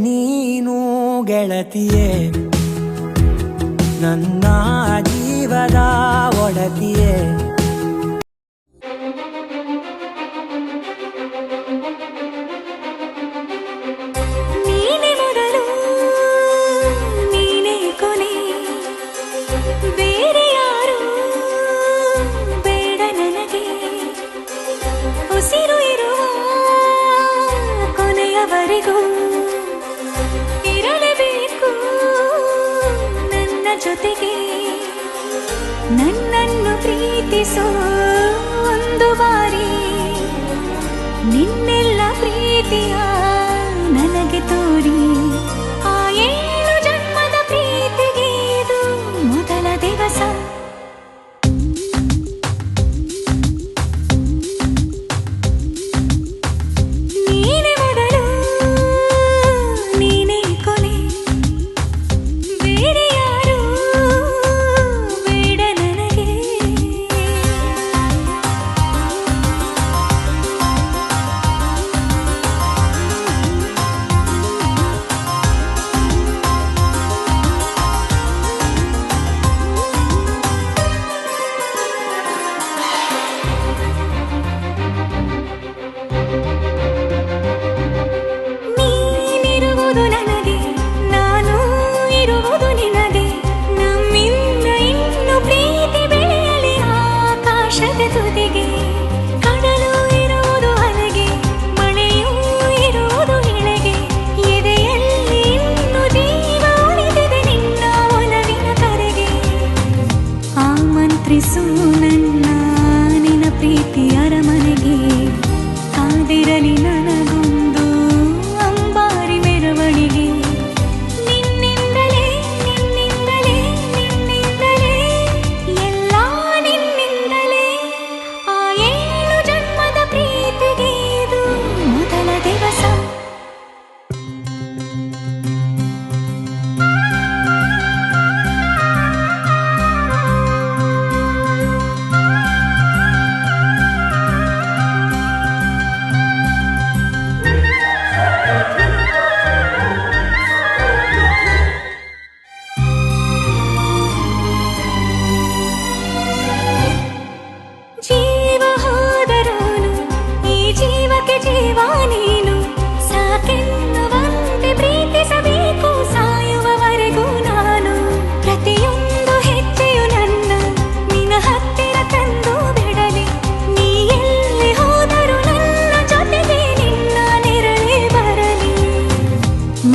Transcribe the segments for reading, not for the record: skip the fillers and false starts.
ನೀನು ಗೆಳತಿಯೇ, ನನ್ನ ಜೀವದ ಒಡತಿಯೇ. ಇರಲೇಬೇಕು ನನ್ನ ಜೊತೆಗೆ, ನನ್ನನ್ನು ಪ್ರೀತಿಸೋ ಒಂದು ಬಾರಿ, ನಿನ್ನೆಲ್ಲ ಪ್ರೀತಿಯ ನನಗೆ ತೋರಿ. ಆ 7 ಜನ್ಮದ ಪ್ರೀತಿಗೆ ಇದು ಮೊದಲ ದಿವಸ. ನನ್ನ ನಿನ್ನ ಪ್ರೀತಿ ಅರಮನೆಗೆ ಕಾದಿರಲಿ ನನಗೊಂದು ಅಂಬಾರಿ ಮೆರವಣಿಗೆ. ನಿನ್ನಿಂದಲೇ ನಿನ್ನಿಂದಲೇ ನಿನ್ನಿಂದಲೇ ಎಲ್ಲ ನಿನ್ನಿಂದಲೇ, ಆ 7 ಜನ್ಮದ ಪ್ರೀತಿಗೆ ಇದು ಮೊದಲ ದಿವಸ. ಜೀವ ಹೋದರೋನು ಈ ಜೀವಕ್ಕೆ ಜೀವ ನೀನು, ಸಾಕೆನ್ನುವಂತೆ ಪ್ರೀತಿಸಬೇಕು ಸಾಯುವವರೆಗೂ ನಾನು. ಪ್ರತಿಯೊಂದು ಹೆಜ್ಜೆಯು ನನ್ನ ನಿನ್ನ ಹತ್ತಿರ ತಂದು ಬಿಡಲಿ, ನೀ ಎಲ್ಲಿ ಹೋದರೂ ನನ್ನ ಜೊತೆಗೆ ನಿನ್ನ ನೆರಳೇ ಬರಲಿ.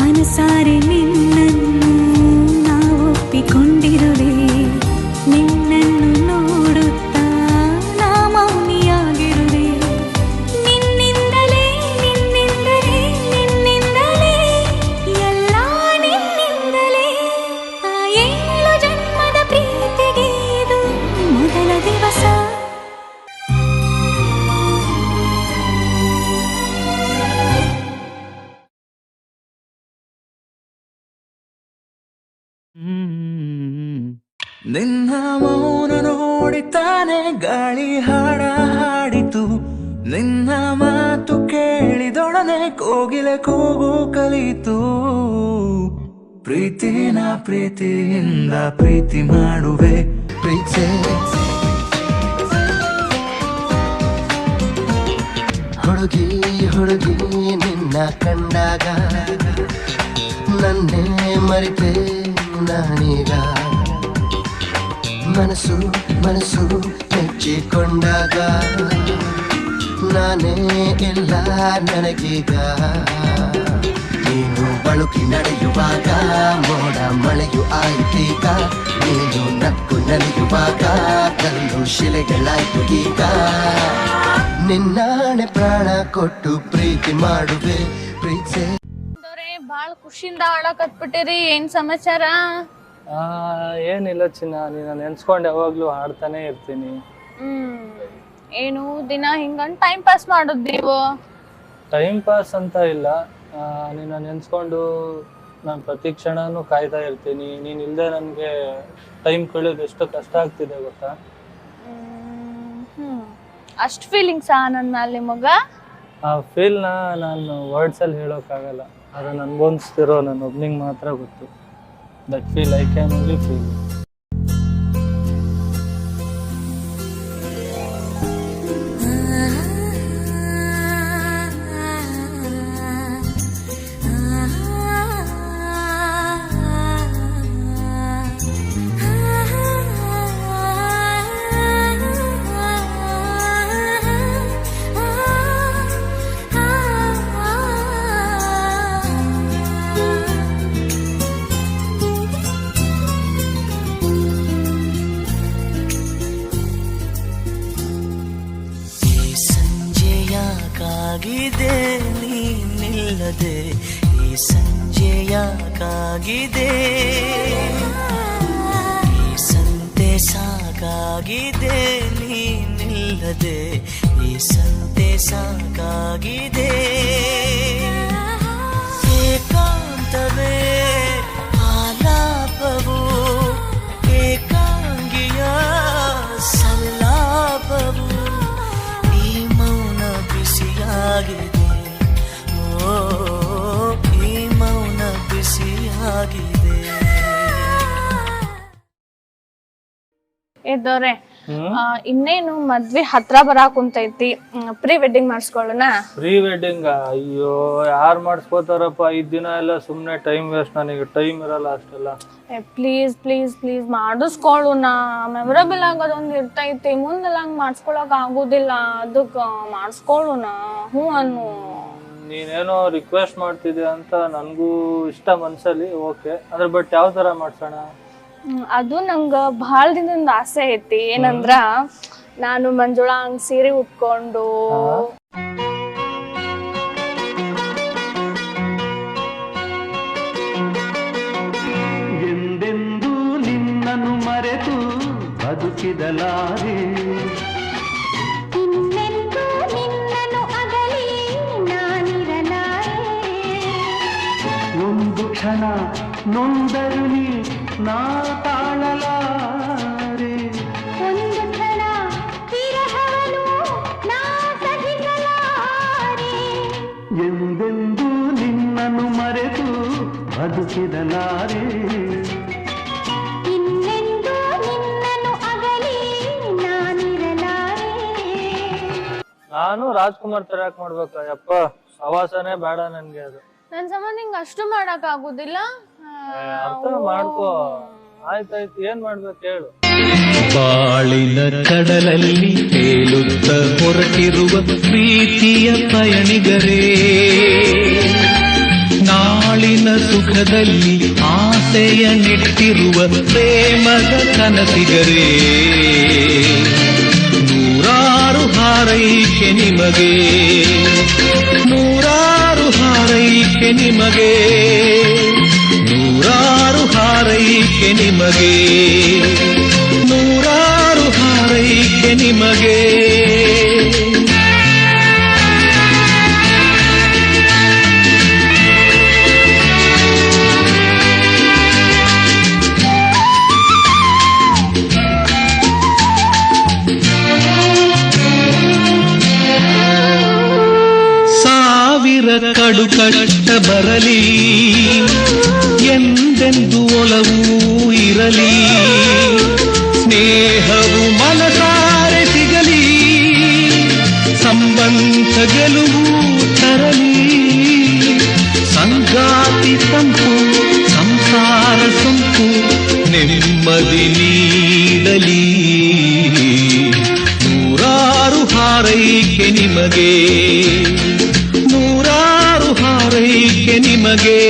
ಮನಸಾರೆ ನಿನ್ನನ್ನು ನಾವು ಒಪ್ಪಿಕೊಂಡಿರುವೆ, ನಿನ್ನನ್ನು ನೋಡುತ್ತ ನಿನ್ನ ಮೌನ ನೋಡಿತಾನೆ ಗಾಳಿ ಹಾಡ ಹಾಡಿತು, ನಿನ್ನ ಮಾತು ಕೇಳಿದೊಡನೆ ಕೋಗಿಲೆ ಕೂಗು ಕಲಿತು. ಪ್ರೀತಿನ ಪ್ರೀತಿಯಿಂದ ಪ್ರೀತಿ ಮಾಡುವೆ ಪ್ರೀತಿ, ಹುಡುಗಿ ಹುಡುಗಿ ನಿನ್ನ ಕಂಡಾಗ ನನ್ನೇ ಮರೆತೆ ನಾನೀಗ. ಮನಸ್ಸು ಮನಸ್ಸು ಮೆಚ್ಚಿಕೊಂಡಾಗ ನಾನೇ ಇಲ್ಲ ನನಗೀಗ. ನೀನು ಬಳುಕಿ ನಡೆಯುವಾಗ ಮೋಡ ಮಳೆಯು ಆಯ್ತೀಗ, ನೀನು ನಕ್ಕು ನಲಿಯುವಾಗ ಕಲ್ಲು ಶಿಲೆಗಳಾಯ್ತು ಈಗ. ನಿನ್ನಾಣೆ ಪ್ರಾಣ ಕೊಟ್ಟು ಪ್ರೀತಿ ಮಾಡುವೆ ಪ್ರೀತಿ. ಬಾಳ ಖುಷಿಯಿಂದ ಆಡಕತ್ಬಿಟ್ಟಿರಿ, ಏನ್ ಸಮಾಚಾರ? ಏನಿಲ್ಲ ಚಿನ್ನ, ನೀನು ನೆನ್ಸ್ಕೊಂಡು ಯಾವಾಗ್ಲೂ ಹಾಡ್ತಾನೆ ಇರ್ತೀನಿ. ಏನು ದಿನ ಹಿಂಗಂದ್ ಟೈಮ್ ಪಾಸ್ ಮಾಡೋದು ನೀವು? ಟೈಮ್ ಪಾಸ್ ಅಂತ ಇಲ್ಲ, ನಿನ್ನ ನೆನ್ಸ್ಕೊಂಡು ನಾನು ಪ್ರತಿ ಕ್ಷಣನೂ ಕಾಯ್ತಾ ಇರ್ತೀನಿ. ನೀನ್ ಇಲ್ದೆ ನನ್ಗೆ ಟೈಮ್ ಕಳೆಯೋದು ಎಷ್ಟು ಕಷ್ಟ ಆಗ್ತಿದೆ ಗೊತ್ತಾ? ಅಷ್ಟ್ ಫೀಲಿಂಗ್ಸಾ ನನ್ನ ಮೇಲೆ ನಿಮಗ? ಆ ಫೀಲ್ನ ನಾನು ವರ್ಡ್ಸಲ್ಲಿ ಹೇಳೋಕ್ಕಾಗಲ್ಲ. ಅದನ್ನು ಅನುಭವಿಸ್ತಿರೋ ನನ್ನ ಒಬ್ನಿಗೆ ಮಾತ್ರ ಗೊತ್ತು. That feel I can only feel. ಸಂಜೆಯಾಕಾಗಿದೆ ನೀನಿಲ್ಲದೆ, ಈ ಸಂಜೆಯಾಕಾಗಿದೆ, ಈ ಸಂತೆ ಸಾಕಾಗಿದೆ ನೀನಿಲ್ಲದೆ, ಈ ಸಂತೆ ಸಾಕಾಗಿದೆ. ಏಕಾಂತವೇ ಆಲಾಪವು, ಏಕಾಂಗಿಯ ಸಲ್ಲಾಪವು, ಈ ಮೌನ ಬಿಸಿಯಾಗಿದೆ, ಓ ಈ ಮೌನ ಬಿಸಿಯಾಗಿದೆ. ಇದ್ದವ್ರೆ ಇನ್ನೇನು ಮದ್ವೆ ಹತ್ರ ಬರಾಕ್ ಕುಂತೈತಿ, ಪ್ರೀ ವೆಡ್ಡಿಂಗ್ ಮಾಡಿಸ್ಕೊಳ್ಳೋಣ. ಪ್ರೀ ವೆಡ್ಡಿಂಗ್ ಅಯ್ಯೋ ಯಾರು ಮಾಡಿಸ್ಕೋತಾರಪ್ಪ, 5 ದಿನ ಎಲ್ಲ ಸುಮ್ಮನೆ ಟೈಮ್ ವೇಸ್ಟ್. ನನಗೆ ಟೈಮ್ ಇರಲ್ಲ ಅಷ್ಟೆಲ್ಲ. ಪ್ಲೀಸ್ ಪ್ಲೀಸ್ ಪ್ಲೀಸ್ ಮಾಡಿಸ್ಕೊಳ್ಳೋಣ. ಮೆಮೊರೇಬಲ್ ಆಗೋದೊಂದು ಇರ್ತೈತಿ, ಮುಂದೆಲ್ಲ ಹಂಗೆ ಮಾಡಿಸ್ಕೊಳಕ್ ಆಗೋದಿಲ್ಲ, ಅದಕ್ಕೆ ಮಾಡಿಸ್ಕೊಳ್ಳೋಣ. ಹ್ಞೂ ಅನ್ನು. ನೀನೇನೋ ರಿಕ್ವೆಸ್ಟ್ ಮಾಡ್ತಿದ್ದೆ ಅಂತ ನನಗೂ ಇಷ್ಟ ಮನ್ಸಲ್ಲಿ, ಓಕೆ. ಅದ್ರ ಬಟ್ ಯಾವ ಥರ ಮಾಡ್ಸೋಣ? ಅದು ನಂಗೆ ಭಾಳ ದಿನದಿಂದ ಆಸೆ ಐತಿ. ಏನಂದ್ರ ನಾನು ಮಂಜುಳಾ ಹಂಗ್ ಸೀರೆ ಉಟ್ಕೊಂಡು ಎಂದೆಂದೂ ನಿನ್ನನ್ನು ಮರೆತು ಬದುಕಿದಲಾರೆ, ಇನ್ನೆಂದೂ ನಿನ್ನನ್ನು ಅಗಲಿ ನಾನಿರಲಾರೆ, ಒಂದು ಕ್ಷಣ ನೊಂದರು ನೀ ನಾ ತಾಳಲಾರೆ, ಒಂದು ಕ್ಷಣ ವಿರಹವನು ನಾ ಸಹಿಸಲಾರೆ, ಎಂದೆಂದೂ ನಿನ್ನನ್ನು ಮರೆತು ಬದುಕಿದಲಾರೆ, ಇನ್ನೆಂದೂ ನಿನ್ನನ್ನು ಅಗಲಿ ನಾನಿರಲಾರೆ. ನಾನು ರಾಜ್ಕುಮಾರ್ ತರ ಯಾಕೆ ಮಾಡ್ಬೇಕ? ಯಪ್ಪ ಸವಾಸನೆ ಬೇಡ ನನ್ಗೆ. ಅದು ನನ್ ಸಂಬಂಧ ಹಿಂಗ ಅಷ್ಟು ಮಾಡಕ್ ಆಗುದಿಲ್ಲ. ಅರ್ಥ ಮಾಡ್ಕೋ. ಆಯ್ತಾಯ್ತು, ಏನ್ ಮಾಡ್ಬೇಕು ಹೇಳು. ಬಾಳಿನ ಕಡಲಲ್ಲಿ ತೇಲುತ್ತ ಹೊರಟಿರುವ ಪ್ರೀತಿಯ ಪಯಣಿಗರೇ, ನಾಳಿನ ಸುಖದಲ್ಲಿ ಆಸೆಯ ನೆಟ್ಟಿರುವ ಪ್ರೇಮದ ಕನಸಿಗರೇ, ನೂರಾರು ಹಾರೈಕೆ ನಿಮಗೆ, ನೂರಾರು ಹಾರೈಕೆ ನಿಮಗೆ, ನೂರಾರು ಹಾರೈಕೆ ನಿಮಗೆ, ನೂರಾರು ಹಾರೈಕೆ ನಿಮಗೆ. ಸಾವಿರ ಕಡು ಕಷ್ಟ ಬರಲಿ, ಎಂದೆಂದು ಒಲವೂ ಇರಲಿ, ಸ್ನೇಹವು ಮನಸಾರೆ ಸಿಗಲಿ, ಸಂಬಂಧ ಗೆಲುವು ತರಲಿ, ಸಂಗಾತಿ ಸಂಪು ಸಂಸಾರ ಸಂಪು ನೆಮ್ಮದಿ ನೀಡಲಿ, ನೂರಾರು ಹಾರೈಕೆ ನಿಮಗೆ, ನೂರಾರು ಹಾರೈಕೆ ನಿಮಗೆ.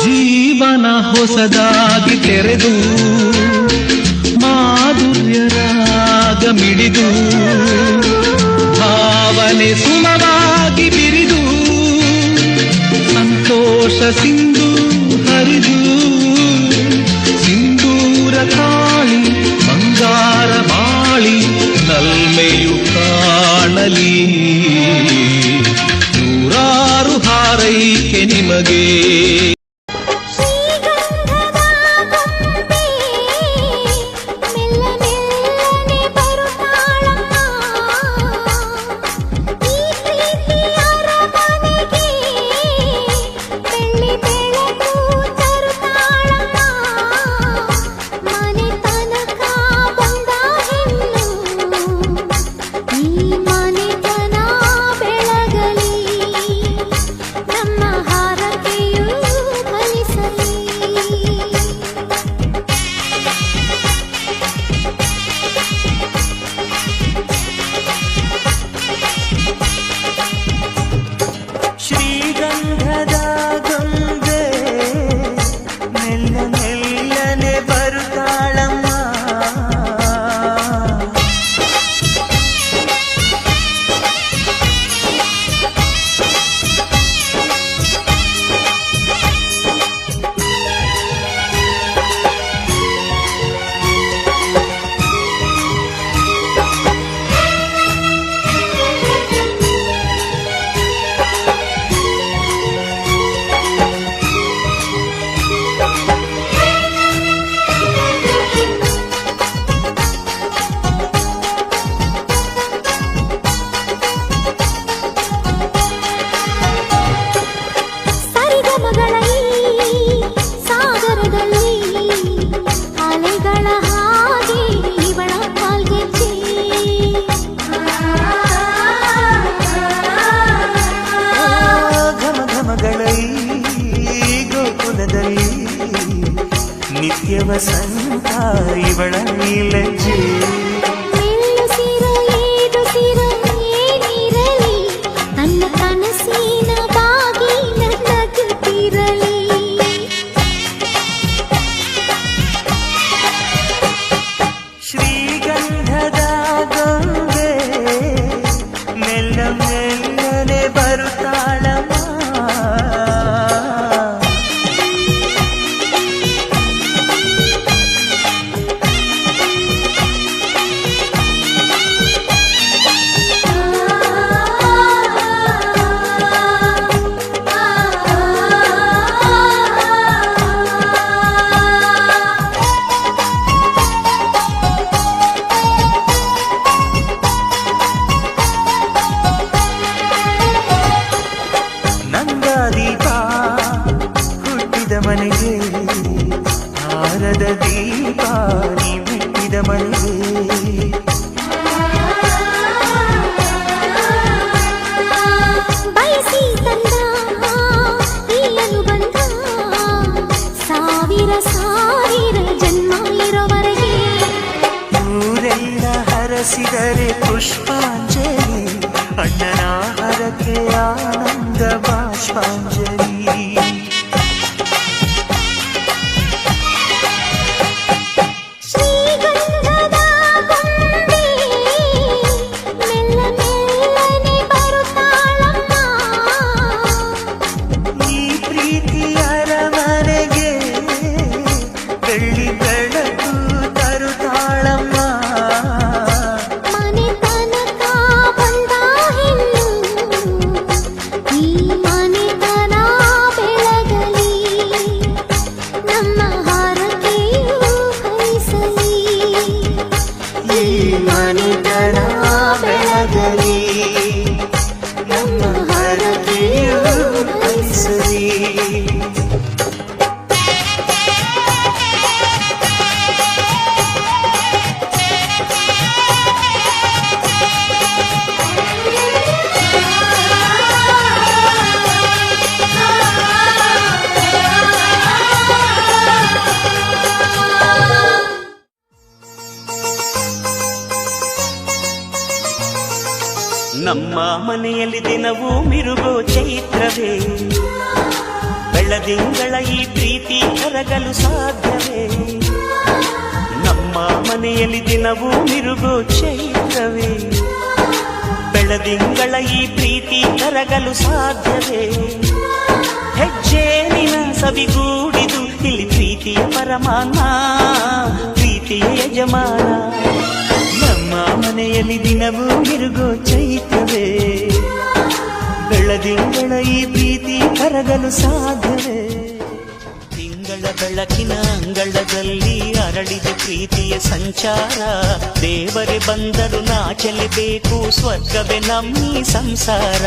ಜೀವನ ಹೊಸದಾಗಿ ತೆರೆದು ಮಾಧುರ್ಯ ರಾಗ ಮಿಡಿದು, ಭಾವನೆ ಸುಮವಾಗಿ ಬಿರಿದು, ಸಂತೋಷ ಸಿಂಧು ಹರಿದು, ಸಿಂಧೂರ ಕಾಳಿ ಬಂಗಾರ ಬಾಳಿ ನೂರಾರು ಹಾರೈಕೆ ನಿಮಗೆ. ಶ್ರೀಗಂಧದ ಗೊಂಬೆ ಮೆಲ್ಲ ಮೆಲ್ಲನೆ ಬರುತ್ತಾಳಮ್ಮ. ಈ ಪ್ರೀತಿಯ ಅರಮನೆಗೆ ಬೆಳ್ಳಿ ಬೆಳಕು ತರುತ್ತಾಳಮ್ಮ. ಮನೆ ತನಕ ಬಂದ ಹೆಣ್ಣು ಈ ಮನೆತನ ಬೆಳಗಲಿ, ನಮ್ಮ ಹಾರಕೆಯು ಫಲಿಸಲಿ. ಶ್ರೀಗಂಧದ ಗೊಂಬೆ ಮೆಲ್ಲ ಮೆಲ್ಲನೆ ಬರುತ್ತಾಳಮ್ಮ. ಸರಿಗಮಗಳ ಈ ಸಾಗರದಲ್ಲಿ ಅಲೆಗಳ ಹಾಗೆ ಇವಳ ಕಾಲ್ಗೆಜ್ಜೆ. ಘಮ ಘಮಗಳ ಈ ಗೋಕುಲದಲ್ಲಿ ನಿತ್ಯ ವಸಂತ ಇವಳ ಲಜ್ಜೆ. ನಿಲ್ಲಿಸಿರ ಏದುಸಿರ ಏನಿರಲಿ, ನನ್ನ ಕನಸಿನ ಬಾಗಿನ ನಗುತ್ತಿರಲಿ. ಶ್ರೀಗಂಧದ ಗೊಂಬೆ ಮೆಲ್ಲ ಮೆಲ್ಲನೆ ಬರುತ್ತಾಳಮ್ಮ. ನಂದಾದೀಪ ಹುಟ್ಟಿದ ಮನೆಗೆ ಹಾರದ ದೀಪ ನೀ ಮೆಟ್ಟಿದ ಮನೆಗೆ. ಬಯಸಿ ತಂದ ಈ ಅನುಬಂಧ ಸಾವಿರ ಸಾವಿರ ಜನ್ಮ ಇರೋವರೆಗೆ. ಊರೆಲ್ಲ ಹರಸಿದರೆ ಪುಷ್ಪಾಂಜಲಿ, ಅಣ್ಣನ ಹರಕೆ ಆನಂದ ಬಾಷ್ಪಾಂಜಲಿ. ಶ್ರೀಗಂಧದ ಗೊಂಬೆ ಮೆಲ್ಲ ಮೆಲ್ಲನೆ ಬರುತ್ತಾಳಮ್ಮ. ಈ ಪ್ರೀತಿಯ ಅರಮನೆಗೆ ಬೆಳ್ಳಿ ಬೆಳಕು ತರುತ್ತಾಳಮ್ಮ. ಮನೆ ತನಕ ಬಂದ ಹೆಣ್ಣು ಈ ಮನೆತನ ಬೆಳಗಲಿ, ನಮ್ಮ ಹಾರಕೆಯು ಫಲಿಸಲಿ. ಈ ಮನೆತನ ಬೆಳಗಲಿ, ನಮ್ಮ ಹರಕೆಯು ಫಲಿಸಲಿ. ನಮ್ಮ ಮನೆಯಲ್ಲಿ ದಿನವೂ ಮಿರುಗೋ ಚೈತ್ರವೇ, ಬೆಳದಿಂಗಳ ಈ ಪ್ರೀತಿ ಕರಗಲು ಸಾಧ್ಯವೇ? ನಮ್ಮ ಮನೆಯಲ್ಲಿ ದಿನವೂ ಮಿರುಗೋ ಚೈತ್ರವೇ, ಬೆಳದಿಂಗಳ ಈ ಪ್ರೀತಿ ಕರಗಲು ಸಾಧ್ಯವೇ? ಹೆಜ್ಜೇನಿನ ಸವಿಗೂಡಿದು ಇಲ್ಲಿ ಪ್ರೀತಿಯ ಪರಮಾನ, ಪ್ರೀತಿಯ ಯಜಮಾನ. ನಮ್ಮ ಮನೆಯಲ್ಲಿ ದಿನವೂ ಮಿರುಗೋ ಚೈತ್ರವೇ, ಬೆಳದಿಂಗಳ ಈ ಪ್ರೀತಿ ಕರಗಲು ಸಾಧ್ಯವೇ ತಿಂಗಳ ಬೆಳಕಿನ ಅಂಗಳದಲ್ಲಿ ಅರಳಿದ ಪ್ರೀತಿಯ ಸಂಚಾರ ದೇವರೇ ಬಂದರು ನಾಚಲೇಬೇಕು ಸ್ವರ್ಗವೇ ನಮ್ಮಿ ಸಂಸಾರ